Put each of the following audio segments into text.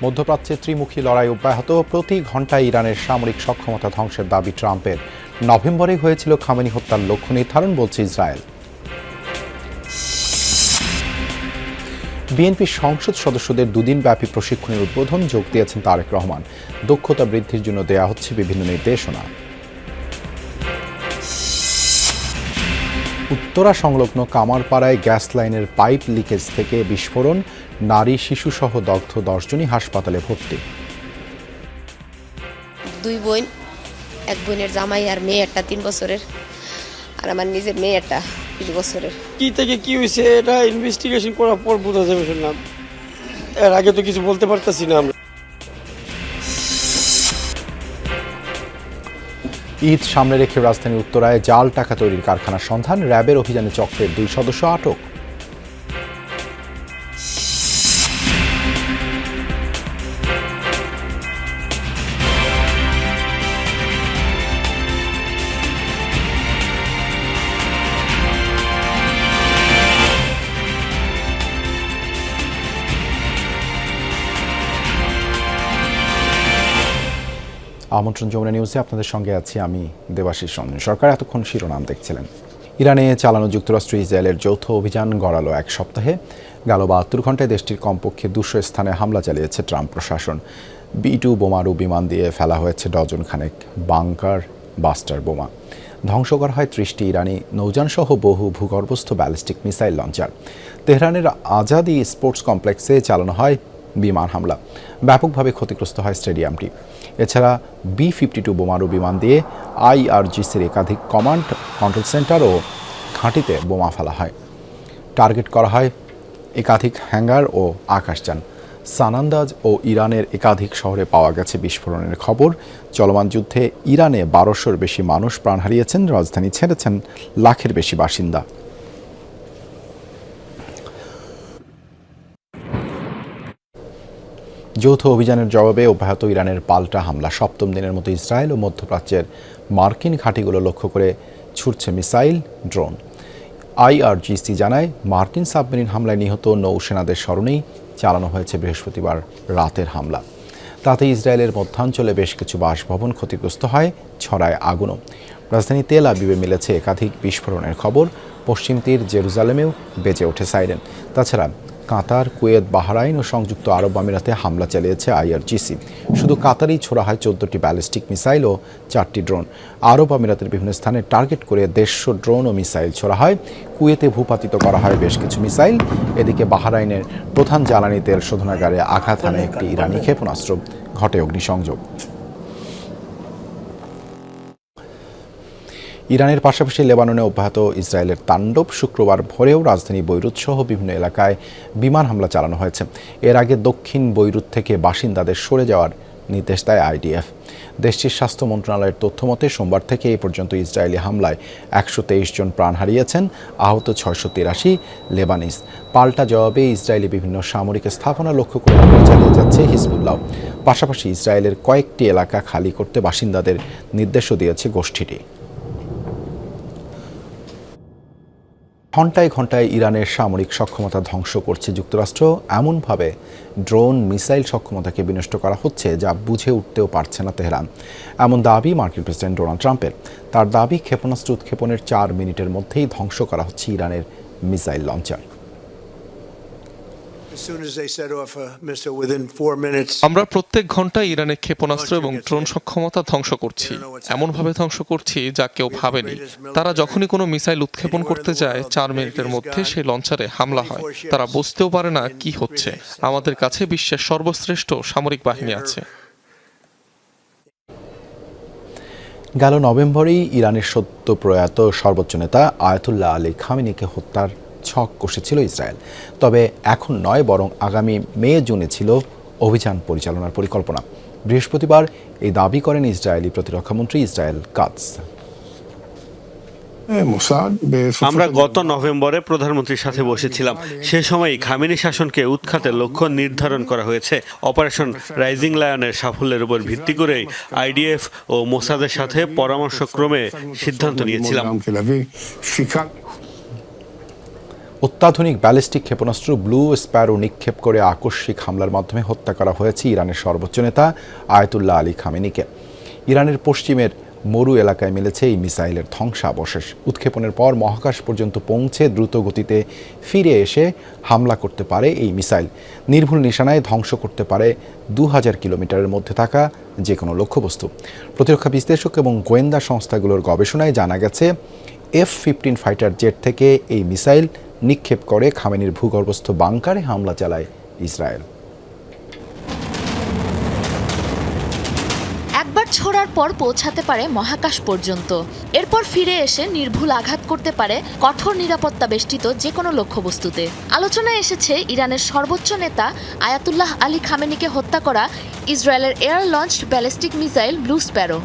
মধ্যপ্রাচ্যে ত্রিমুখী লড়াই অব্যাহত, প্রতি ঘণ্টায় ইরানের সামরিক সক্ষমতা ধ্বংসের দাবি ট্রাম্পের। নভেম্বরে হয়েছিল খামেনি হত্যার লক্ষ্য নির্ধারণ, বলছে ইসরায়েল। বিএনপির সংসদ সদস্যদের দুদিনব্যাপী প্রশিক্ষণের উদ্বোধন যোগ দিয়েছেন তারেক রহমান। দক্ষতা বৃদ্ধির জন্য দেয়া হচ্ছে বিভিন্ন নির্দেশনা। উত্তরা সংলগ্ন কামারপাড়ায় গ্যাস লাইনের পাইপ লিকেজ থেকে বিস্ফোরণ, নারী শিশুসহ দগ্ধ 10 জনই হাসপাতালে ভর্তি। দুই বোন, এক বোনের জামাই আর মেয়ে একটা 3 বছরের, আর আমার নিজের মেয়ে একটা 20 বছরের। কি থেকে কি হয়েছে এটা ইনভেস্টিগেশন করার পর বোঝা যাবে, শুনলাম। এর আগে তো কিছু বলতে পারতাছি না আমরা। ঈদ সামনে রেখে রাজধানীর উত্তরায় জাল টাকা তৈরির কারখানার সন্ধান, র্যাবের অভিযানে চক্রের 2 সদস্য আটক। আমন্ত্রণ যমুনা নিউজে আপনাদের সঙ্গে আছি আমি দেবাশিস রঞ্জন সরকার। এতক্ষণ শিরোনাম দেখছিলেন। ইরানে চালানো যুক্তরাষ্ট্র ইসরায়েলের যৌথ অভিযান গড়ালো 1 সপ্তাহে। গেল 72 ঘণ্টায় দেশটির কমপক্ষে 200 স্থানে হামলা চালিয়েছে ট্রাম্প প্রশাসন। B-2 বোমারু বিমান দিয়ে ফেলা হয়েছে ডজন খানেক বাংকার বাস্টার বোমা। ধ্বংস করা হয় 30টি ইরানি নৌযানসহ বহু ভূগর্ভস্থ ব্যালিস্টিক মিসাইল লঞ্চার। তেহরানের আজাদি স্পোর্টস কমপ্লেক্সে চালানো হয় বিমান হামলা। ব্যাপকভাবে ক্ষতিগ্রস্ত হয় স্টেডিয়ামটি। এছাড়া B-52 বোমারু বিমান দিয়ে IRGCর একাধিক কমান্ড কন্ট্রোল সেন্টার ও ঘাঁটিতে বোমা ফেলা হয়। টার্গেট করা হয় একাধিক হ্যাঙ্গার ও আকাশযান। সানান্দাজ ও ইরানের একাধিক শহরে পাওয়া গেছে বিস্ফোরণের খবর। চলমান যুদ্ধে ইরানে 1200-র বেশি মানুষ প্রাণ হারিয়েছেন, রাজধানী ছেড়েছেন লাখের বেশি বাসিন্দা। যৌথ অভিযানের জবাবে অব্যাহত ইরানের পাল্টা হামলা। 7ম দিনের মতো ইসরায়েল ও মধ্যপ্রাচ্যের মার্কিন ঘাঁটিগুলো লক্ষ্য করে ছুটছে মিসাইল, ড্রোন। IRGC জানায়, মার্কিন সাবমেরিন হামলায় নিহত নৌসেনাদের স্মরণেই চালানো হয়েছে বৃহস্পতিবার রাতের হামলা। তাতে ইসরায়েলের মধ্যাঞ্চলে বেশ কিছু বাসভবন ক্ষতিগ্রস্ত হয়, ছড়ায় আগুনও। রাজধানী তেল আবিবে মিলেছে একাধিক বিস্ফোরণের খবর। পশ্চিম তীর জেরুজালেমেও বেজে ওঠে সাইরেন। তাছাড়া কাতার, কুয়েত, বাহরাইন ও সংযুক্ত আরব আমিরাতে হামলা চালিয়েছে IRGC। শুধু কাতারেই ছোড়া হয় 14টি ব্যালিস্টিক মিসাইল ও 4টি ড্রোন। আরব আমিরাতের বিভিন্ন স্থানে টার্গেট করে 150 ড্রোন ও মিসাইল ছোড়া হয়। কুয়েতে ভূপাতিত করা হয় বেশ কিছু মিসাইল। এদিকে বাহরাইনের প্রধান জ্বালানি তেল শোধনাগারে আঘাত হানে একটি ইরানি ক্ষেপণাস্ত্র, ঘটে অগ্নিসংযোগ। ইরানের পাশাপাশি লেবাননে অব্যাহত ইসরায়েলের তাণ্ডব। শুক্রবার ভোরেও রাজধানী বৈরুত সহ বিভিন্ন এলাকায় বিমান হামলা চালানো হয়েছে। এর আগে দক্ষিণ বৈরুত থেকে বাসিন্দাদের সরে যাওয়ার নির্দেশ দেয় IDF। দেশটির স্বাস্থ্য মন্ত্রণালয়ের তথ্যমতে সোমবার থেকে এই পর্যন্ত ইসরায়েলি হামলায় 123 জন প্রাণ হারিয়েছেন, আহত 683 লেবানিজ। পাল্টা জবাবে ইসরায়েলি বিভিন্ন সামরিক স্থাপনা লক্ষ্য করে হামলা চালিয়ে যাচ্ছে হিজবুল্লাহ। পাশাপাশি ইসরায়েলের কয়েকটি এলাকা খালি করতে বাসিন্দাদের নির্দেশও দিয়েছে গোষ্ঠীটি। ঘণ্টায় ঘণ্টায় ইরানের সামরিক সক্ষমতা ধ্বংস করছে যুক্তরাষ্ট্র। এমনভাবে ড্রোন, মিসাইল সক্ষমতাকে বিনষ্ট করা হচ্ছে যা বুঝে উঠতেও পারছে না তেহরান। এমন দাবি মার্কিন প্রেসিডেন্ট ডোনাল্ড ট্রাম্পের। তার দাবি, ক্ষেপণাস্ত্র উৎক্ষেপণের 4 মিনিটের মধ্যেই ধ্বংস করা হচ্ছে ইরানের মিসাইল লঞ্চার। আমরা প্রত্যেক ঘন্টায় ইরানের ক্ষেপণাস্ত্র এবং ড্রোন সক্ষমতা ধ্বংস করছি। এমনভাবে ধ্বংস করছি যা কেউ ভাবেনি। তারা যখনই কোনো মিসাইল উৎক্ষেপণ করতে যায় 4 মিনিটের মধ্যে সেই লঞ্চারে হামলা হয়। তারা বুঝতেও পারে না কি হচ্ছে। আমাদের কাছে বিশ্বের সর্বশ্রেষ্ঠ সামরিক বাহিনী আছে। গেল নভেম্বরেই ইরানের সদ্য প্রয়াত সর্বোচ্চ নেতা আয়াতুল্লাহ আলী খামেনিকে হত্যার ছক কষেছিল ইসরায়েল। তবে এখন নয়, বরং আগামী মে-জুনে ছিল অভিযান পরিচালনার পরিকল্পনা। বৃহস্পতিবার এই দাবি করেন ইসরায়েলি প্রতিরক্ষামন্ত্রী ইসরায়েল কাটজ। আমরা গত নভেম্বরে প্রধানমন্ত্রীর সাথে বসেছিলাম। সে সময় খামেনি শাসনকে উৎখাতের লক্ষ্য নির্ধারণ করা হয়েছে। অপারেশন রাইজিং লায়নের সাফল্যের উপর ভিত্তি করে IDF ও মোসাদের সাথে পরামর্শক্রমে সিদ্ধান্ত নিয়েছিলাম। অত্যাধুনিক ব্যালিস্টিক ক্ষেপণাস্ত্র ব্লু স্প্যারো নিক্ষেপ করে আকস্মিক হামলার মাধ্যমে হত্যা করা হয়েছে ইরানের সর্বোচ্চ নেতা আয়াতুল্লাহ আলী খামেনিকে। ইরানের পশ্চিমের মরু এলাকায় মিলেছে এই মিসাইলের ধ্বংসাবশেষ। উৎক্ষেপণের পর মহাকাশ পর্যন্ত পৌঁছে দ্রুত গতিতে ফিরে এসে হামলা করতে পারে এই মিসাইল। নির্ভুল নিশানায় ধ্বংস করতে পারে 2000 কিলোমিটারের মধ্যে থাকা যে কোনো লক্ষ্যবস্তু। প্রতিরক্ষা বিশ্লেষক এবং গোয়েন্দা সংস্থাগুলোর গবেষণায় জানা গেছে F-15 ফাইটার জেট থেকে এই মিসাইল নিক্ষেপ করে খামেনির ভূগর্ভস্থ বাংকারে হামলা চালায় ইসরায়েল। একবার ছোড়ার পর পৌঁছাতে পারে মহাকাশ পর্যন্ত, এরপর ফিরে এসে নির্ভুল আঘাত করতে পারে কঠোর নিরাপত্তা বেষ্টিত যে কোনো লক্ষ্যবস্তুতে। আলোচনায় এসেছে ইরানের সর্বোচ্চ নেতা আয়াতুল্লাহ আলী খামেনিকে হত্যা করা ইসরায়েলের air launched ballistic missile blue Sparrow.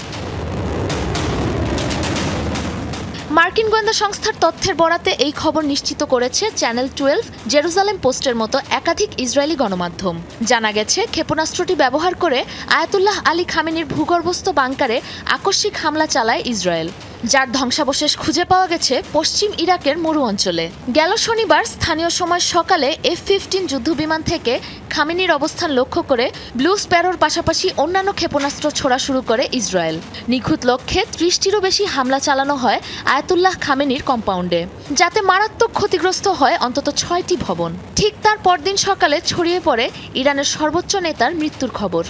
মার্কিন গোয়েন্দা সংস্থার তথ্যের বরাতে এই খবর নিশ্চিত করেছে চ্যানেল 12, জেরুজালেম পোস্টের মতো একাধিক ইসরায়েলি গণমাধ্যম। জানা গেছে ক্ষেপণাস্ত্রটি ব্যবহার করে আয়াতুল্লাহ আলী খামেনির ভূগর্ভস্থ বাংকারে আকস্মিক হামলা চালায় ইসরায়েল, যার ধ্বংসাবশেষ খুঁজে পাওয়া গেছে পশ্চিম ইরাকের মরু অঞ্চলে। গেল শনিবার স্থানীয় সময় সকালে F-15 যুদ্ধবিমান থেকে খামেনির অবস্থান লক্ষ্য করে ব্লু স্প্যারোর পাশাপাশি অন্যান্য ক্ষেপণাস্ত্র ছোড়া শুরু করে ইসরায়েল। নিখুঁত লক্ষ্যে 30টিরও বেশি হামলা চালানো হয় আয়াতুল্লাহ খামেনির কম্পাউন্ডে, যাতে মারাত্মক ক্ষতিগ্রস্ত হয় অন্তত 6টি ভবন। ঠিক তার পরদিন সকালে ছড়িয়ে পড়ে ইরানের সর্বোচ্চ নেতার মৃত্যুর খবর।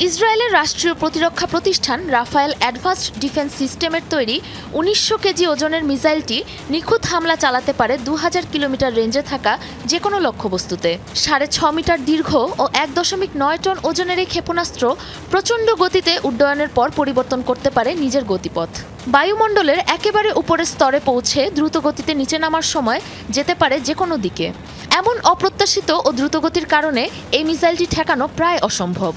ইসরায়েলের রাষ্ট্রীয় প্রতিরক্ষা প্রতিষ্ঠান রাফায়েল অ্যাডভান্সড ডিফেন্স সিস্টেমের তৈরি 1900 কেজি ওজনের মিসাইলটি নিখুঁত হামলা চালাতে পারে 2000 কিলোমিটার রেঞ্জে থাকা যে কোনো লক্ষ্যবস্তুতে। 6.5 মিটার দীর্ঘ ও 1.9 টন ওজনের এই ক্ষেপণাস্ত্র প্রচণ্ড গতিতে উড্ডয়নের পর পরিবর্তন করতে পারে নিজের গতিপথ। বায়ুমণ্ডলের একেবারে উপরের স্তরে পৌঁছে দ্রুত গতিতে নিচে নামার সময় যেতে পারে যে কোনো দিকে। এমন অপ্রত্যাশিত ও দ্রুতগতির কারণে এই মিসাইলটি ঠেকানো প্রায় অসম্ভব।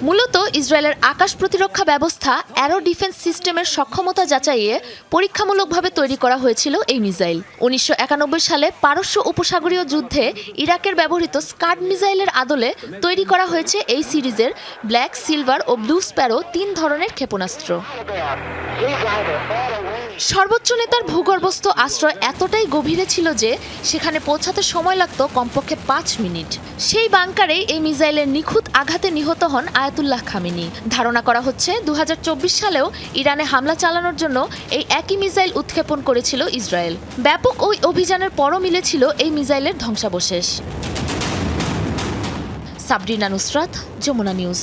মূলত ইসরায়েলের আকাশ প্রতিরক্ষা ব্যবস্থা অ্যারো ডিফেন্স সিস্টেমের সক্ষমতা যাচাইয়ে পরীক্ষামূলকভাবে তৈরি করা হয়েছিল এই মিসাইল। 1991 সালে পারস্য উপসাগরীয় যুদ্ধে ইরাকের ব্যবহৃত স্কাড মিসাইলের আদলে তৈরি করা হয়েছে এই সিরিজের ব্ল্যাক, সিলভার ও ব্লু স্প্যারো 3 ধরনের ক্ষেপণাস্ত্র। সর্বোচ্চ নেতার ভূগর্ভস্থ আশ্রয় এতটাই গভীরে ছিল যে সেখানে পৌঁছাতে সময় লাগত কমপক্ষে 5 মিনিট। সেই বাংকারেই এই মিসাইলের নিখুঁত আঘাতে নিহত হন আয়াতুল্লাহ খামেনি। ধারণা করা হচ্ছে 2024 সালেও ইরানে হামলা চালানোর জন্য এই একই মিসাইল উৎক্ষেপণ করেছিল ইসরায়েল। ব্যাপক ওই অভিযানের পরও মিলেছিল এই মিসাইলের ধ্বংসাবশেষ। সাবরিনা নুসরাত, যমুনা নিউজ।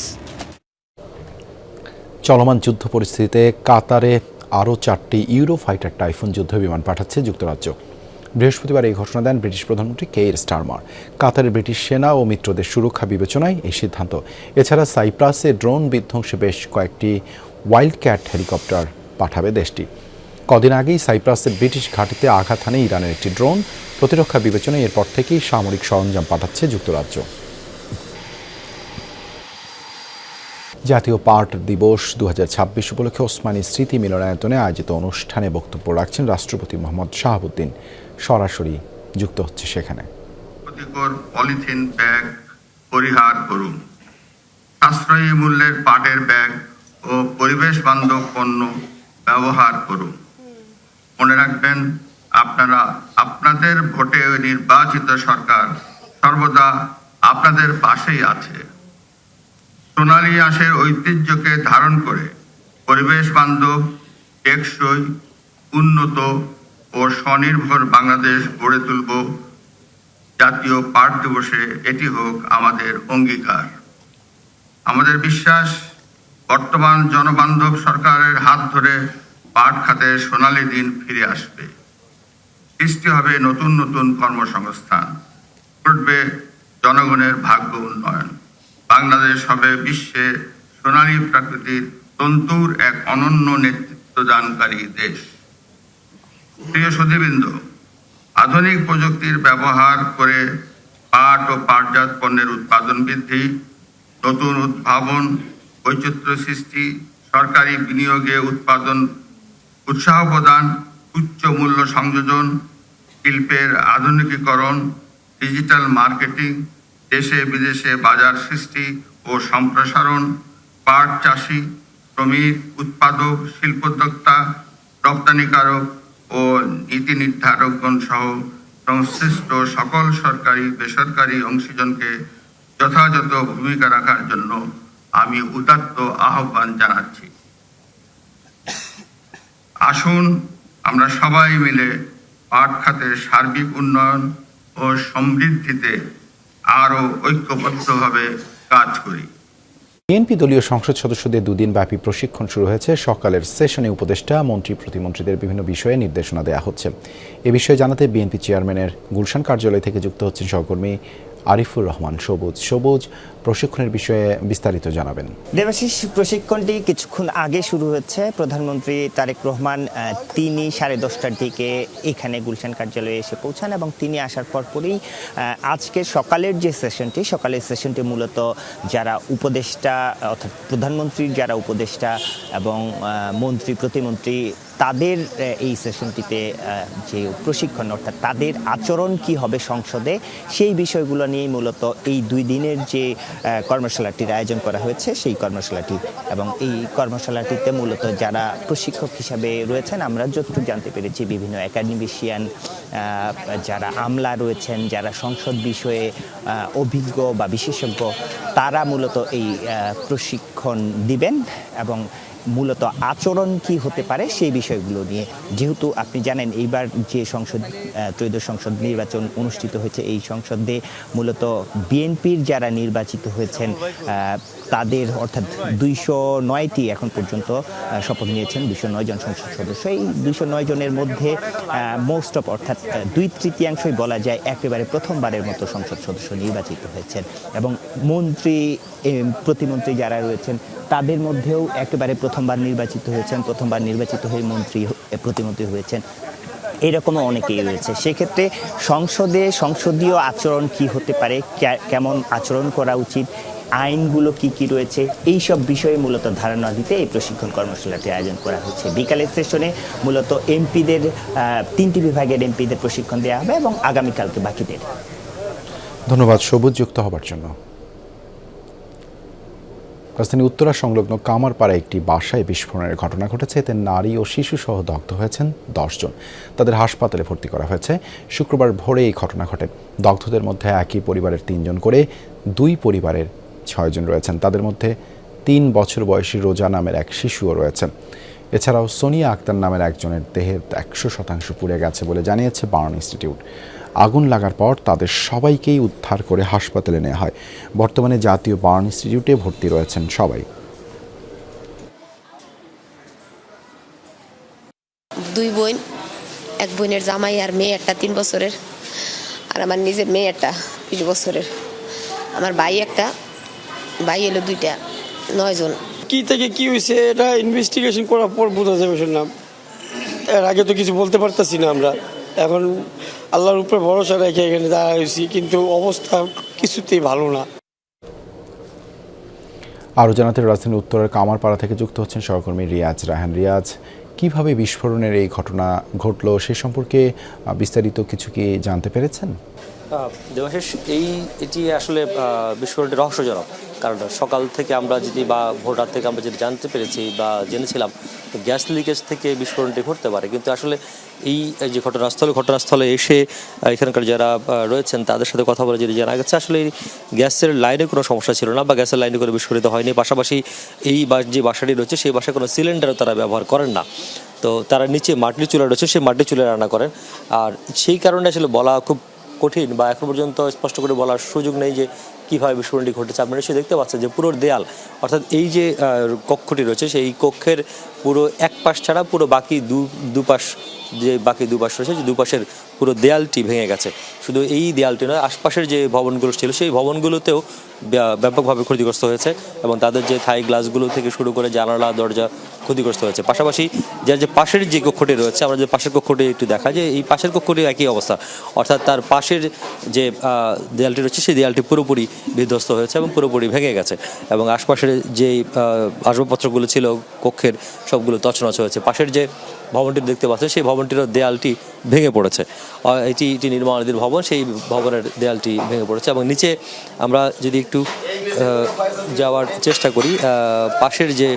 চলমান যুদ্ধ পরিস্থিতিতে কাতারে আরও 4টি ইউরো ফাইটার টাইফুন যুদ্ধ বিমান পাঠাচ্ছে যুক্তরাজ্য। বৃহস্পতিবার এই ঘোষণা দেন ব্রিটিশ প্রধানমন্ত্রী কেইর স্টারমার। কাতারের ব্রিটিশ সেনা ও মিত্রদের সুরক্ষা বিবেচনায় এই সিদ্ধান্ত। এছাড়া সাইপ্রাসে ড্রোন বিধ্বংসী বেশ কয়েকটি ওয়াইল্ড ক্যাট হেলিকপ্টার পাঠাবে দেশটি। কদিন আগেই সাইপ্রাসের ব্রিটিশ ঘাঁটিতে আঘাত হানে ইরানের একটি ড্রোন। প্রতিরক্ষা বিবেচনায় এরপর থেকেই সামরিক সরঞ্জাম পাঠাচ্ছে যুক্তরাজ্য। জাতীয় পাট দিবস 2026 উপলক্ষে ওসমানী স্মৃতি মিলনায়তনে আয়োজিত অনুষ্ঠানে বক্তব্য রাখছেন রাষ্ট্রপতি মোহাম্মদ শাহাবুদ্দিন। সরাসরি যুক্ত হচ্ছে সেখানে। ক্ষতিকর পলিথিন ব্যাগ পরিহার করুন, সাশ্রয়ী মূল্যের পাটের ব্যাগ ও পরিবেশ বান্ধব পণ্য ব্যবহার করুন। মনে রাখবেন, আপনারা আপনাদের ভোটে নির্বাচিত সরকার সর্বদা আপনাদের পাশেই আছে। সোনালী আঁশের ঐতিহ্যকে ধারণ করে পরিবেশ বান্ধব, টেকসই, উন্নত ও স্বনির্ভর বাংলাদেশ গড়ে তুলব। জাতীয় পাট দিবসে এটি হোক আমাদের অঙ্গীকার। আমাদের বিশ্বাস, বর্তমান জনবান্ধব সরকারের হাত ধরে পাট খাতের সোনালী দিন ফিরে আসবে। সৃষ্টি হবে নতুন নতুন কর্মসংস্থান, ঘটবে জনগণের ভাগ্য উন্নয়ন। বাংলাদেশ হবে বিশ্বে সোনালী প্রাকৃতিক তন্তুর এক অনন্য নেতৃত্বদানকারী দেশ। প্রিয় সুধীবৃন্দ, আধুনিক প্রযুক্তির ব্যবহার করে পাট ও পাটজাত পণ্যের উৎপাদন বৃদ্ধি, নতুন উদ্ভাবন, বৈচিত্র্য সৃষ্টি, সরকারি বিনিয়োগে উৎপাদন উৎসাহ প্রদান, উচ্চ মূল্য সংযোজন, শিল্পের আধুনিকীকরণ, ডিজিটাল মার্কেটিং, দেশে বিদেশে বাজার সৃষ্টি ও সম্প্রসারণ, পাট চাষি, শ্রমিক, উৎপাদক, শিল্পোদ্যোক্তা, রপ্তানিকারক ও নীতি নির্ধারকগণ সহ সংশ্লিষ্ট সকল সরকারি বেসরকারি অংশীজনকে যথাযথ ভূমিকা রাখার জন্য আমি উদাত্ত আহ্বান জানাচ্ছি। আসুন আমরা সবাই মিলে পাট খাতের সার্বিক উন্নয়ন ও সমৃদ্ধিতে আরও ঐক্যবদ্ধভাবে কাজ করি। বিএনপি দলীয় সংসদ সদস্যদের দুদিন ব্যাপী প্রশিক্ষণ শুরু হয়েছে। সকালের সেশনে উপদেষ্টা, মন্ত্রী, প্রতিমন্ত্রীদের বিভিন্ন বিষয়ে নির্দেশনা দেওয়া হচ্ছে। এ বিষয়ে জানাতে বিএনপি চেয়ারম্যানের গুলশান কার্যালয় থেকে যুক্ত হচ্ছেন সহকর্মী আরিফুর রহমান সবুজ। সবুজ, প্রশিক্ষণের বিষয়ে বিস্তারিত জানাবেন। দেবাশিস, প্রশিক্ষণটি কিছুক্ষণ আগে শুরু হচ্ছে। প্রধানমন্ত্রী তারেক রহমান তিনি 10:30টার দিকে এখানে গুলশান কার্যালয়ে এসে পৌঁছান এবং তিনি আসার পরপরই আজকে সকালের যে সেশনটি, সকালের সেশনটি মূলত যারা উপদেষ্টা অর্থাৎ প্রধানমন্ত্রীর যারা উপদেষ্টা এবং মন্ত্রী, প্রতিমন্ত্রী তাদের এই সেশনটিতে যে প্রশিক্ষণ অর্থাৎ তাদের আচরণ কি হবে সংসদে, সেই বিষয়গুলো নিয়েই মূলত এই 2 দিনের যে কর্মশালাটির আয়োজন করা হয়েছে সেই কর্মশালাটি। এবং এই কর্মশালাটিতে মূলত যারা প্রশিক্ষক হিসাবে রয়েছেন, আমরা যতটুকু জানতে পেরেছি বিভিন্ন একাডেমিশিয়ান, যারা আমলা রয়েছেন, যারা সংসদ বিষয়ে অভিজ্ঞ বা বিশেষজ্ঞ, তারা মূলত এই প্রশিক্ষণ দিবেন এবং মূলত আচরণ কি হতে পারে সেই বিষয়গুলো নিয়ে। যেহেতু আপনি জানেন এইবার যে ত্রয়োদশ সংসদ নির্বাচন অনুষ্ঠিত হয়েছে, এই সংসদে মূলত বিএনপির যারা নির্বাচিত হয়েছেন তাদের অর্থাৎ 209টি এখন পর্যন্ত শপথ নিয়েছেন 209 জন সংসদ সদস্য। এই 209 জনের মধ্যে মোস্ট অফ অর্থাৎ 2/3 বলা যায় একেবারে প্রথমবারের মতো সংসদ সদস্য নির্বাচিত হয়েছেন এবং মন্ত্রী, প্রতিমন্ত্রী যারা রয়েছেন তাদের মধ্যেও একেবারে প্রথমবার নির্বাচিত হয়েছেন, প্রথমবার নির্বাচিত হয়ে মন্ত্রী, প্রতিমন্ত্রী হয়েছেন, এরকমও অনেকেই রয়েছে। সেক্ষেত্রে সংসদীয় আচরণ কি হতে পারে, কেমন আচরণ করা উচিত, আইনগুলো কি কি রয়েছে, এই সব বিষয়ে মূলত ধারণা দিতে এই প্রশিক্ষণ কর্মশালাটি আয়োজন করা হচ্ছে। বিকালের সেশনে মূলত এমপিদের 3টি বিভাগের এমপিদের প্রশিক্ষণ দেওয়া হবে এবং আগামীকালকে বাকিদের। ধন্যবাদ সবুজ যুক্ত হবার জন্য। রাজধানী উত্তরা সংলগ্ন কামারপাড়ায় একটি বাসায় বিস্ফোরণের ঘটনা ঘটেছে। এতে নারী ও শিশু সহ দগ্ধ হয়েছেন 10 জন। তাদের হাসপাতালে ভর্তি করা হয়েছে। শুক্রবার ভোরে এই ঘটনা ঘটে। দগ্ধদের মধ্যে একই পরিবারের 3 জন করে 2 পরিবারের 6 জন রয়েছেন। তাদের মধ্যে 3 বছর বয়সী রোজা নামের এক শিশুও রয়েছেন। এছাড়াও সোনিয়া আক্তার নামের একজনের দেহের 100% পুড়ে গেছে বলে জানিয়েছে বার্ন ইনস্টিটিউট। আগুন লাগার পর তাদের সবাইকেই উদ্ধার করে হাসপাতালে নেওয়া হয়। বর্তমানে জাতীয় বার্ন ইনস্টিটিউটে ভর্তি রয়েছেন সবাই। 2 বোন, এক বোনের জামাই আর মেয়ে একটা 3 বছরের, আর আমার নিজের মেয়ে একটা 20 বছরের। আমার ভাই একটা, ভাই এলো 2টা, 9 জন। কি থেকে কি হয়েছে এটা ইনভেস্টিগেশন করার পর বোঝা যাবে শুনলাম। এর আগে তো কিছু বলতে পারতেছি না আমরা। এখন আল্লাহর উপরে ভরসা রেখে এখানে দাঁড়া হয়েছি, কিন্তু অবস্থা কিছুতেই ভালো না। আরও জানাতে রাজধানী উত্তরের কামারপাড়া থেকে যুক্ত হচ্ছেন সহকর্মী রিয়াজ রাহান। রিয়াজ, কিভাবে বিস্ফোরণের এই ঘটনা ঘটলো সে সম্পর্কে বিস্তারিত কিছু কি জানতে পেরেছেন? দেবাশিস, এটি আসলে বিস্ফোরণটি রহস্যজনক। কারণ সকাল থেকে আমরা বা ভোর রাত থেকে আমরা যেটি জানতে পেরেছি বা জেনেছিলাম গ্যাস লিকেজ থেকে বিস্ফোরণটি ঘটতে পারে, কিন্তু আসলে এই যে ঘটনাস্থলে এসে এখানকার যারা রয়েছেন তাদের সাথে কথা বলে যেটি জানা গেছে, আসলে গ্যাসের লাইনে কোনো সমস্যা ছিল না বা গ্যাসের লাইনে কোনো বিস্ফোরিত হয়নি। পাশাপাশি এই যে বাসাটি রয়েছে সেই বাসায় কোনো সিলিন্ডারও তারা ব্যবহার করেন না। তো তারা নিচে মাটির চুলা রয়েছে, সেই মাটির চুলা রান্না করেন। আর সেই কারণে আসলে বলা খুব কঠিন বা এখন পর্যন্ত স্পষ্ট করে বলার সুযোগ নেই যে কীভাবে বিস্ফোরণটি ঘটেছে। আপনারা নিশ্চয়ই দেখতে পাচ্ছেন যে পুরো দেয়াল, অর্থাৎ এই যে কক্ষটি রয়েছে সেই কক্ষের পুরো এক পাশ ছাড়া পুরো বাকি দুপাশ রয়েছে, যে দুপাশের পুরো দেয়ালটি ভেঙে গেছে। শুধু এই দেয়ালটি নয়, আশপাশের যে ভবনগুলো ছিল সেই ভবনগুলোতেও ব্যাপকভাবে ক্ষতিগ্রস্ত হয়েছে এবং তাদের যে থাই গ্লাসগুলো থেকে শুরু করে জানালা দরজা ক্ষতিগ্রস্ত হয়েছে। পাশাপাশি যে পাশের যে কক্ষটি রয়েছে, আমরা যে পাশের কক্ষটি একটু দেখা যায়, এই পাশের কক্ষটি একই অবস্থা, অর্থাৎ তার পাশের যে দেয়ালটি রয়েছে সেই দেয়ালটি পুরোপুরি বিধ্বস্ত হয়েছে এবং পুরোপুরি ভেঙে গেছে এবং আশপাশের যে আসবাবপত্রগুলো ছিল কক্ষের সবগুলো তছনছ হয়েছে। পাশের যে ভবনটি দেখতে পাচ্ছেন সেই ভবনটিরও দেয়ালটি ভেঙে পড়েছে। এটি নির্মাণাধীন ভবন, সেই ভবনের দেয়ালটি ভেঙে পড়েছে এবং নিচে আমরা যদি একটু যাওয়ার চেষ্টা করি, পাশের যে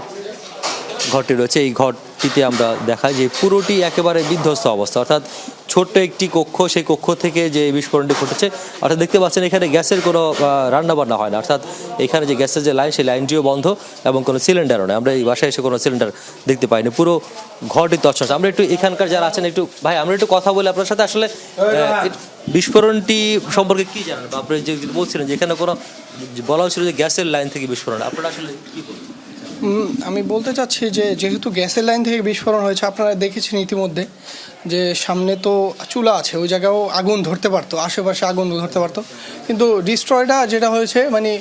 ঘরটি রয়েছে এই ঘরটি ভিত্তিতে আমরা দেখাই যে পুরোটি একেবারে বিধ্বস্ত অবস্থা, অর্থাৎ ছোট্ট একটি কক্ষ, সেই কক্ষ থেকে যে বিস্ফোরণটি ঘটেছে, অর্থাৎ দেখতে পাচ্ছেন এখানে গ্যাসের কোনো রান্নাবান্না হয় না, অর্থাৎ এখানে যে গ্যাসের যে লাইন সেই লাইনটিও বন্ধ এবং কোনো সিলিন্ডারও নেই। আমরা এই বাসায় এসে কোনো সিলিন্ডার দেখতে পাইনি, পুরো ঘরটি তছনছ। আমরা একটু এখানকার যারা আছেন একটু ভাই আমরা একটু কথা বলি আপনার সাথে। আসলে বিস্ফোরণটি সম্পর্কে কি জানেন, বা আপনি যে বলছিলেন যে এখানে কোনো বলা হচ্ছিল যে গ্যাসের লাইন থেকে বিস্ফোরণ, আপনারা আসলে কি বলবেন? আমি বলতে চাচ্ছি যে যেহেতু গ্যাসের লাইন থেকে বিস্ফোরণ হয়েছে, আপনারা দেখেছেন ইতিমধ্যে যে সামনে তো চুলা আছে, ওই জায়গাও আগুন ধরতে পারতো, আশেপাশে আগুন ধরতে পারতো, কিন্তু ডিস্ট্রয়টা যেটা হয়েছে মানে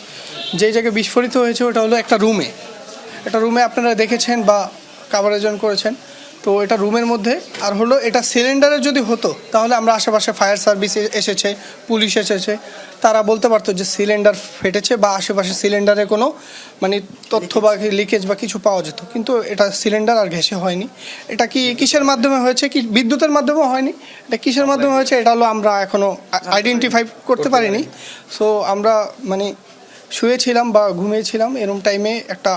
যে জায়গায় বিস্ফোরিত হয়েছে ওটা হলো একটা রুমে আপনারা দেখেছেন বা কাভারেজন করেছেন, তো এটা রুমের মধ্যে। আর হলো এটা সিলিন্ডারের যদি হতো তাহলে আমরা আশেপাশে ফায়ার সার্ভিস এসেছে, পুলিশ এসেছে, তারা বলতে পারতো যে সিলিন্ডার ফেটেছে বা আশেপাশে সিলিন্ডারে কোনো মানে তথ্য বা লিকেজ বা কিছু পাওয়া যেত, কিন্তু এটা সিলিন্ডার আর গ্যাসে হয়নি। এটা কি কিসের মাধ্যমে হয়েছে, কি বিদ্যুতের মাধ্যমেও হয়নি, এটা কিসের মাধ্যমে হয়েছে এটা হলো আমরা এখনও আইডেন্টিফাই করতে পারিনি। সো আমরা মানে শুয়েছিলাম বা ঘুমিয়েছিলাম, এরকম টাইমে একটা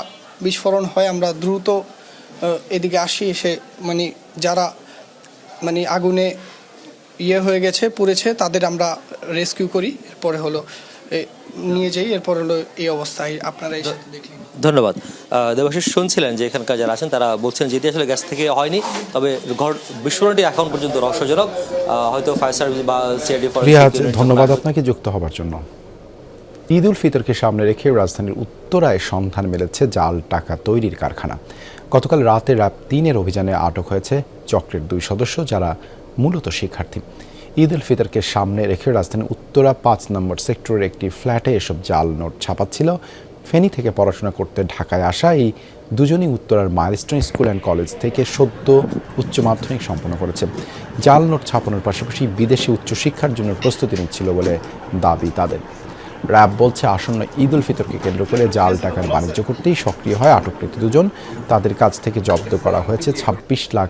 বিস্ফোরণ হয়। আমরা দ্রুত এদিকে আসি, এসে মানে যারা মানে আগুনে হয়ে গেছে, পুড়েছে, তাদের আমরা রেস্কিউ করি, এরপরে হলো নিয়ে যাই, এরপর হলো এই অবস্থায় আপনারা এসে দেখলেন। ধন্যবাদ। দেবাশিস শুনছিলেন যে এখানকার যারা আছেন তারা বলছেন যেটি আসলে গ্যাস থেকে হয়নি, তবে ঘর বিস্ফোরণটি এখন পর্যন্ত রহস্যজনক। হয়তো ফায়ার সার্ভিস বা সিআইডি ধন্যবাদ আপনাকে যুক্ত হবার জন্য। ঈদ উল ফিতরকে সামনে রেখে রাজধানীর উত্তরায় সন্ধান মেলেছে জাল টাকা তৈরির কারখানা। গতকাল রাতে র্যাব 3-এর অভিযানে আটক হয়েছে চক্রের 2 সদস্য, যারা মূলত শিক্ষার্থী। ঈদ উল ফিতরকে সামনে রেখে রাজধানীর উত্তরা 5 নম্বর সেক্টরের একটি ফ্ল্যাটে এসব জাল নোট ছাপাচ্ছিল। ফেনী থেকে পড়াশোনা করতে ঢাকায় আসা এই দুজনই উত্তরার মাইলস্টোন স্কুল অ্যান্ড কলেজ থেকে সদ্য উচ্চ মাধ্যমিক সম্পন্ন করেছে। জাল নোট ছাপানোর পাশাপাশি বিদেশি উচ্চশিক্ষার জন্য প্রস্তুতি নিচ্ছিল বলে দাবি তাদের। র্যাব বলছে আসন্ন ঈদ উল ফিতরকে কেন্দ্র করে জাল টাকার বাণিজ্য করতেই সক্রিয় হয় আটককৃত দুজন। তাদের কাছ থেকে জব্দ করা হয়েছে 26 লাখ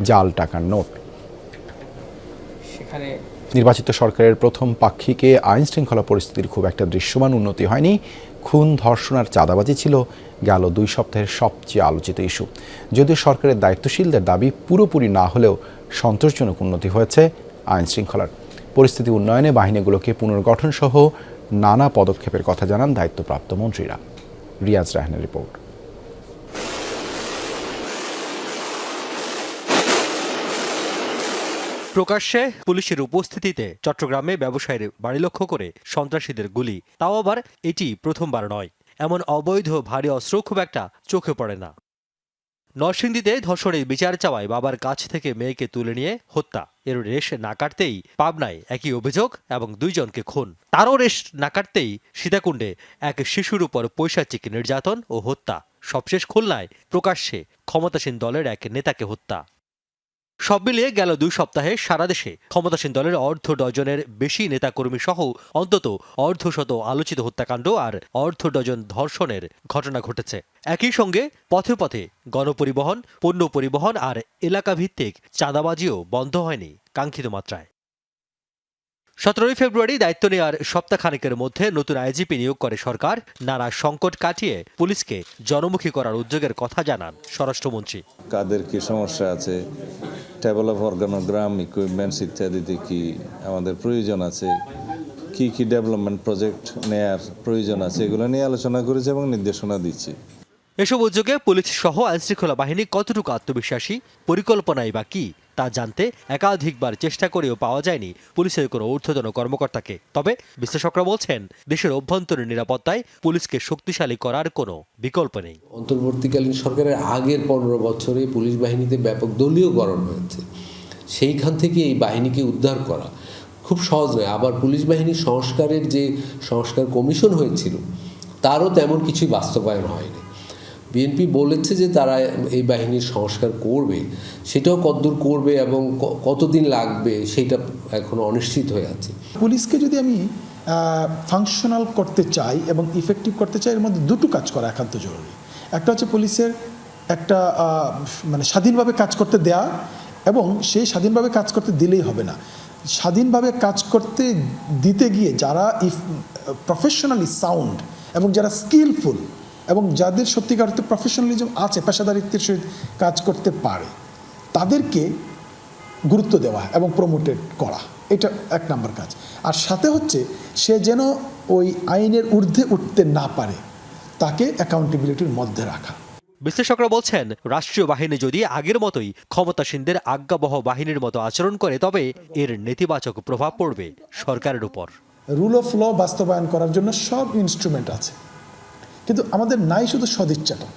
জাল টাকার নোট। নির্বাচিত সরকারের প্রথম পাক্ষিকে আইন শৃঙ্খলা পরিস্থিতির খুব একটা দৃশ্যমান উন্নতি হয়নি। খুন, ধর্ষণ আর চাঁদাবাজি ছিল গেল 2 সপ্তাহের সবচেয়ে আলোচিত ইস্যু। যদিও সরকারের দায়িত্বশীলদের দাবি পুরোপুরি না হলেও সন্তোষজনক উন্নতি হয়েছে আইন শৃঙ্খলার। পরিস্থিতি উন্নয়নে বাহিনীগুলোকে পুনর্গঠন সহ নানা পদক্ষেপের কথা জানান দায়িত্বপ্রাপ্ত মন্ত্রীরা। রিয়াজ রাহানের রিপোর্ট। প্রকাশ্যে পুলিশের উপস্থিতিতে চট্টগ্রামে ব্যবসায়ীর বাড়ি লক্ষ্য করে সন্ত্রাসীদের গুলি, তাও আবার এটি প্রথমবার নয়। এমন অবৈধ ভারী অস্ত্র খুব একটা চোখে পড়ে না। নরসিংদীতে ধর্ষণের বিচার চাওয়ায় বাবার কাছ থেকে মেয়েকে তুলে নিয়ে হত্যা, এর রেশ না কাটতেই পাবনায় একই অভিযোগ এবং 2 জনকে খুন। তারও রেশ না কাটতেই সীতাকুণ্ডে এক শিশুর উপর পৈশাচিক নির্যাতন ও হত্যা। সবশেষ খুলনায় প্রকাশ্যে ক্ষমতাসীন দলের এক নেতাকে হত্যা। সব মিলিয়ে গেল 2 সপ্তাহে সারা দেশে ক্ষমতাসীন দলের অর্ধ ডজনের বেশি নেতাকর্মী সহ অন্তত অর্ধশত আলোচিত হত্যাকাণ্ড আর অর্ধ ডজন ধর্ষণের ঘটনা ঘটেছে। একই সঙ্গে পথে পথে গণপরিবহন, পণ্য পরিবহন আর এলাকাভিত্তিক চাঁদাবাজিও বন্ধ হয়নি কাঙ্ক্ষিত মাত্রায়। 17 ফেব্রুয়ারি দায়িত্ব নেওয়ার সপ্তাহখানেকের মধ্যে নতুন আইজিপি নিয়োগ করে সরকার। নানা সংকট কাটিয়ে পুলিশকে জনমুখী করার উদ্যোগের কথা জানান স্বরাষ্ট্রমন্ত্রী। কাদের কি সমস্যা আছে, টেবল অফ অর্গানোগ্রাম, ইকুইপমেন্টস ইত্যাদিতে কি আমাদের প্রয়োজন আছে, কি কি ডেভেলপমেন্ট প্রজেক্ট নেয়ার প্রয়োজন আছে, এগুলো নিয়ে আলোচনা করেছে এবং নির্দেশনা দিচ্ছি। এসব উদ্যোগে পুলিশ সহ আইনশৃঙ্খলা বাহিনী কতটুকু আত্মবিশ্বাসী, পরিকল্পনাই বা কি তা জানতে একাধিকবার চেষ্টা করেও পাওয়া যায়নি পুলিশের কোনো ঊর্ধ্বতন কর্মকর্তাকে। তবে বিশ্লেষকরা বলছেন দেশের অভ্যন্তরীণ নিরাপত্তায় পুলিশকে শক্তিশালী করার কোনো বিকল্প নেই। অন্তর্বর্তীকালীন সরকারের আগের 15 বছরে পুলিশ বাহিনীতে ব্যাপক দলীয়করণ হয়েছে, সেইখান থেকে এই বাহিনীকে উদ্ধার করা খুব সহজ নয়। আবার পুলিশ বাহিনীর সংস্কারের যে সংস্কার কমিশন হয়েছিল তারও তেমন কিছুই বাস্তবায়ন হয়নি। বিএনপি বলেছে যে তারা এই বাহিনীর সংস্কার করবে, সেটাও কতদূর করবে এবং কতদিন লাগবে সেটা এখনো অনিশ্চিত হয়ে আছে। পুলিশকে যদি আমি ফাংশনাল করতে চাই এবং ইফেক্টিভ করতে চাই, এর মধ্যে 2টো কাজ করা একান্ত জরুরি। একটা হচ্ছে পুলিশের একটা মানে স্বাধীনভাবে কাজ করতে দেয়া, এবং সেই স্বাধীনভাবে কাজ করতে দিলেই হবে না, স্বাধীনভাবে কাজ করতে দিতে গিয়ে যারা প্রফেশনালি সাউন্ড এবং যারা স্কিলফুল এবং যাদের সত্যিকার অর্থে প্রফেশনালিজম আছে, পেশাদারিত্বের সহিত কাজ করতে পারে, তাদেরকে গুরুত্ব দেওয়া এবং প্রমোটেড করা, এটা এক নম্বর কাজ। আর সাথে হচ্ছে সে যেন ওই আইনের ঊর্ধ্বে উঠতে না পারে, তাকে অ্যাকাউন্টেবিলিটির মধ্যে রাখা। বিশ্লেষকরা বলছেন, রাষ্ট্রীয় বাহিনী যদি আগের মতোই ক্ষমতাসীনদের আজ্ঞাবহ বাহিনীর মতো আচরণ করে, তবে এর নেতিবাচক প্রভাব পড়বে সরকারের উপর। রুল অফ ল বাস্তবায়ন করার জন্য সব ইনস্ট্রুমেন্ট আছে, কিন্তু আমাদের নাই শুধু সদিচ্ছাটা।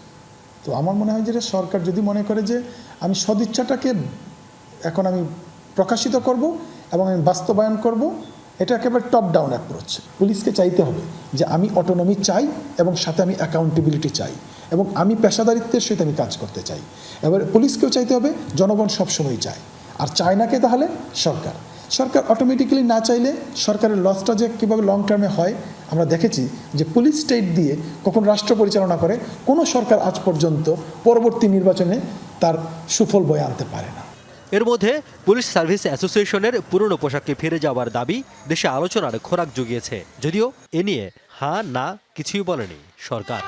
তো আমার মনে হয় যে সরকার যদি মনে করে যে আমি সদিচ্ছাটাকে এখন আমি প্রকাশিত করব এবং আমি বাস্তবায়ন করব, এটা একেবারে টপ ডাউন অ্যাপ্রোচ। পুলিশকে চাইতে হবে যে আমি অটোনমি চাই এবং সাথে আমি অ্যাকাউন্টেবিলিটি চাই এবং আমি পেশাদারিত্বের সহিত আমি কাজ করতে চাই। এবার পুলিশকেও চাইতে হবে, জনগণ সবসময় চায়, আর চায় না কে তাহলে সরকার। সরকার অটোমেটিক্যালি না চাইলে সরকারের লসটা যে কীভাবে লং টার্মে হয় আমরা দেখেছি যে পুলিশ স্টেট দিয়ে কখন রাষ্ট্র পরিচালনা করে কোনো সরকার আজ পর্যন্ত পরবর্তী নির্বাচনে তার সুফল বয়ে আনতে পারে না। এর মধ্যে পুলিশ সার্ভিস অ্যাসোসিয়েশনের পুরনো পোশাকে ফিরে যাওয়ার দাবি দেশে আলোচনার খোরাক জুগিয়েছে, যদিও এ নিয়ে হ্যাঁ না কিছুই বলেনি সরকার।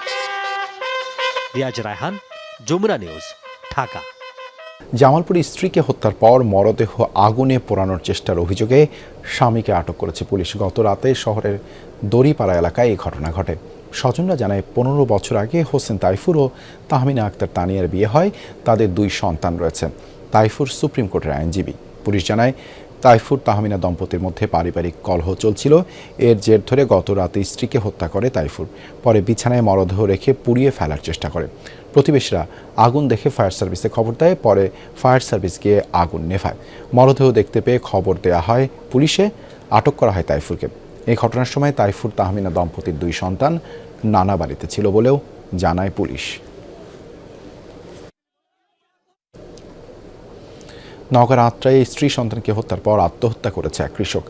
রিয়াজ রায়হান, যমুনা নিউজ, ঢাকা। জামালপুরে স্ত্রীকে হত্যার পর মরদেহ আগুনে পোড়ানোর চেষ্টার অভিযোগে স্বামীকে আটক করেছে পুলিশ। গত রাতে শহরের দড়িপাড়া এলাকায় এই ঘটনা ঘটে। স্বজনরা জানায় 15 বছর আগে হোসেন তাইফুর ও তাহমিনা আক্তার তানিয়ার বিয়ে হয়। তাদের 2 সন্তান রয়েছে। তাইফুর সুপ্রিম কোর্টের আইনজীবী। পুলিশ জানায় তাইফুর তাহমিনা দম্পতির মধ্যে পারিবারিক কলহ চলছিল। এর জের ধরে গত রাতে স্ত্রীকে হত্যা করে তাইফুর। পরে বিছানায় মরদেহ রেখে পুড়িয়ে ফেলার চেষ্টা করে। প্রতিবেশীরা আগুন দেখে ফায়ার সার্ভিসে খবর দেয়। পরে ফায়ার সার্ভিস গিয়ে আগুন নেভায়। মরদেহ দেখতে পেয়ে খবর দেয়া হয় পুলিশে। আটক করা হয় তাইফুরকে। এই ঘটনার সময় তাইফুর তাহমিনা দম্পতির 2 সন্তান নানা বাড়িতে ছিল বলেও জানায় পুলিশ। নওগাঁর আত্রায় স্ত্রী সন্তানকে হত্যার পর আত্মহত্যা করেছে এক কৃষক।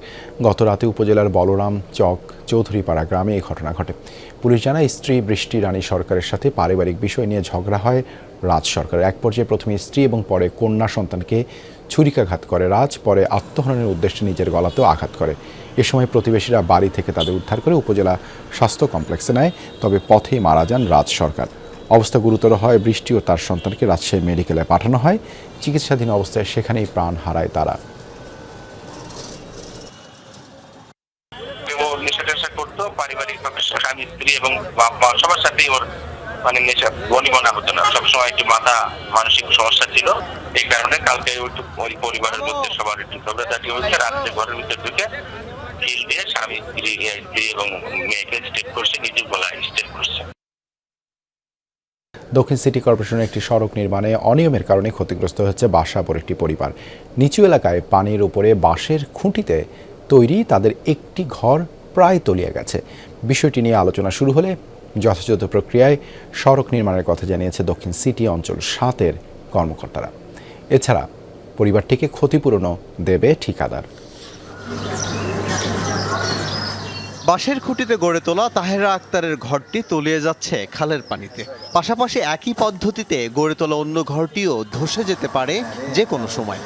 গত রাতে উপজেলার বলরাম চক চৌধুরীপাড়া গ্রামে এই ঘটনা ঘটে। পুলিশ জানায় স্ত্রী বৃষ্টি রানী সরকারের সাথে পারিবারিক বিষয় নিয়ে ঝগড়া হয় রাজ সরকারের। এক পর্যায়ে প্রথমে স্ত্রী এবং পরে কন্যা সন্তানকে ছুরিকাঘাত করে রাজ। পরে আত্মহননের উদ্দেশ্যে নিজের গলাতেও আঘাত করে। এ সময় প্রতিবেশীরা বাড়ি থেকে তাদের উদ্ধার করে উপজেলা স্বাস্থ্য কমপ্লেক্সে নেয়। তবে পথেই মারা যান রাজ সরকার। অবস্থা গুরুতর হয় বৃষ্টি ও তার সন্তানকে রাজশাহী মেডিকেলে পাঠানো হয়। চিকিৎসাধীন অবস্থায় সেখানেই প্রাণ হারায় তারা। নেশা করতো পারিবারিকভাবে স্বামী স্ত্রী এবং বাপ মা সবার সাথেই ওর মানে নেশা বনিবনা হতো না। সবসময় একটু মাথা মানসিক সমস্যা ছিল। এই কারণে কালকে ওই পরিবারের মধ্যে সবার একটু ঝগড়াঝাটি হচ্ছে। রাত্রে ঘরের ভিতরে ঢুকে ঢিল দিয়ে স্বামী স্ত্রী এবং মেয়েকে স্টেপ করছে, নিজের গলায় স্টেপ করছে। দক্ষিণ সিটি কর্পোরেশনের একটি সড়ক নির্মাণে অনিয়মের কারণে ক্ষতিগ্রস্ত হচ্ছে বাসাবোর একটি পরিবার। নিচু এলাকায় পানির উপরে বাঁশের খুঁটিতে তৈরি তাদের একটি ঘর প্রায় তলিয়ে গেছে। বিষয়টি নিয়ে আলোচনা শুরু হলে যথাযথ প্রক্রিয়ায় সড়ক নির্মাণের কথা জানিয়েছে দক্ষিণ সিটি অঞ্চল 7-এর কর্মকর্তারা। এছাড়া পরিবারটিকে ক্ষতিপূরণও দেবে ঠিকাদার। বাঁশের খুঁটিতে গড়ে তোলা তাহেরা আক্তারের ঘরটি তলিয়ে যাচ্ছে খালের পানিতে। পাশাপাশি একই পদ্ধতিতে গড়ে তোলা অন্য ঘরটিও ধসে যেতে পারে যে কোনো সময়।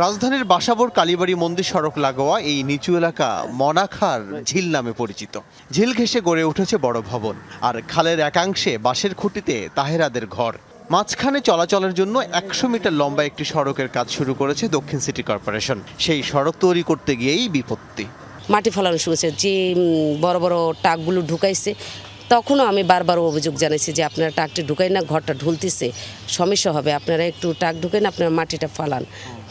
রাজধানীর বাসাবোর কালীবাড়ি মন্দির সড়ক লাগোয়া এই নিচু এলাকা মনাখার ঝিল নামে পরিচিত। ঝিল ঘেঁষে গড়ে উঠেছে বড় ভবন, আর খালের একাংশে বাঁশের খুঁটিতে তাহেরাদের ঘর। মাঝখানে চলাচলের জন্য 100 মিটার লম্বা একটি সড়কের কাজ শুরু করেছে দক্ষিণ সিটি কর্পোরেশন। সেই সড়ক তৈরি করতে গিয়েই বিপত্তি। মাটি ফেলানো শুরু হয়েছে, যে বড় বড় টাকগুলো ঢুকাইছে। তখনও আমি বারবার অভিযোগ জানাইছি যে আপনারা টাকটি ঢুকাই না, ঘরটা ঢুলতেছে, সমস্যা হবে, আপনারা একটু টাক ঢুকাই না, আপনারা মাটিটা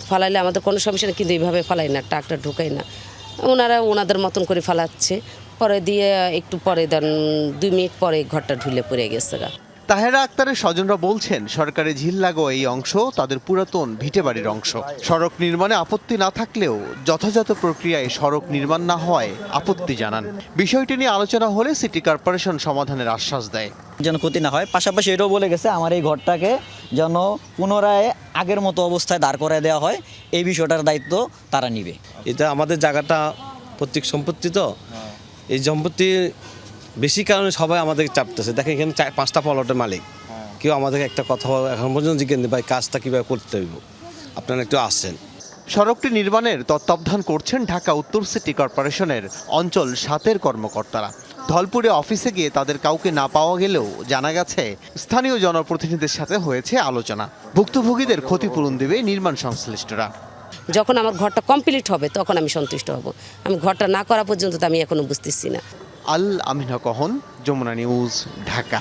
ফালাইলে আমাদের কোনো সমস্যা নেই, কিন্তু এইভাবে ফালাই না, টাকটা ঢুকাই না। ওনারা ওনাদের মতন করে ফালাচ্ছে। পরে দিয়ে একটু পরে 2 মিনিট পরে ঘরটা ঢুলে পড়ে গেছে। তাহেরা আক্তারের স্বজনরা বলছেন, সরকারি ঝিল লাগোয়া এই অংশ তাদের পুরাতন ভিটেবাড়ির অংশ। সড়ক নির্মাণে আপত্তি না থাকলেও যথাযথ প্রক্রিয়ায় সড়ক নির্মাণ না হওয়ায় আপত্তি জানান। বিষয়টি নিয়ে আলোচনা হলে সিটি কর্পোরেশন সমাধানের আশ্বাস দেয়। যেন ক্ষতি না হয়, পাশাপাশি এটাও বলে গেছে আমার এই ঘরটাকে যেন পুনরায় আগের মতো অবস্থায় দাঁড় করায় দেওয়া হয়, এই বিষয়টার দায়িত্ব তারা নিবে। এটা আমাদের জায়গাটা প্রত্যেক সম্পত্তি, তো এই সম্পত্তি বেশি কারণে সবাই আমাদেরকে চাপতেছে। দেখেন এখানে 4-5টা প্লটের মালিক, কেউ আমাদেরকে একটা কথা এখন পর্যন্ত জিজ্ঞেস নেই, ভাই কাজটা কীভাবে করতে হইব, আপনারা একটু আসছেন। সড়কটি নির্মাণের তত্ত্বাবধান করছেন ঢাকা উত্তর সিটি কর্পোরেশনের অঞ্চল 7-এর কর্মকর্তারা। ধলপুরে অফিসে গিয়ে তাদের কাউকে না পাওয়া গেলেও জানা গেছে স্থানীয় জনপ্রতিনিধিদের সাথে হয়েছে আলোচনা। ভুক্তভোগীদের ক্ষতিপূরণ দেবে নির্মাণ সংশ্লিষ্টরা। যখন আমার ঘরটা কমপ্লিট হবে তখন আমি সন্তুষ্ট হব। আমি ঘরটা না করা পর্যন্ত তো আমি এখনো বুঝতেছি না। আল আমিনা কহন, যমুনা নিউজ, ঢাকা।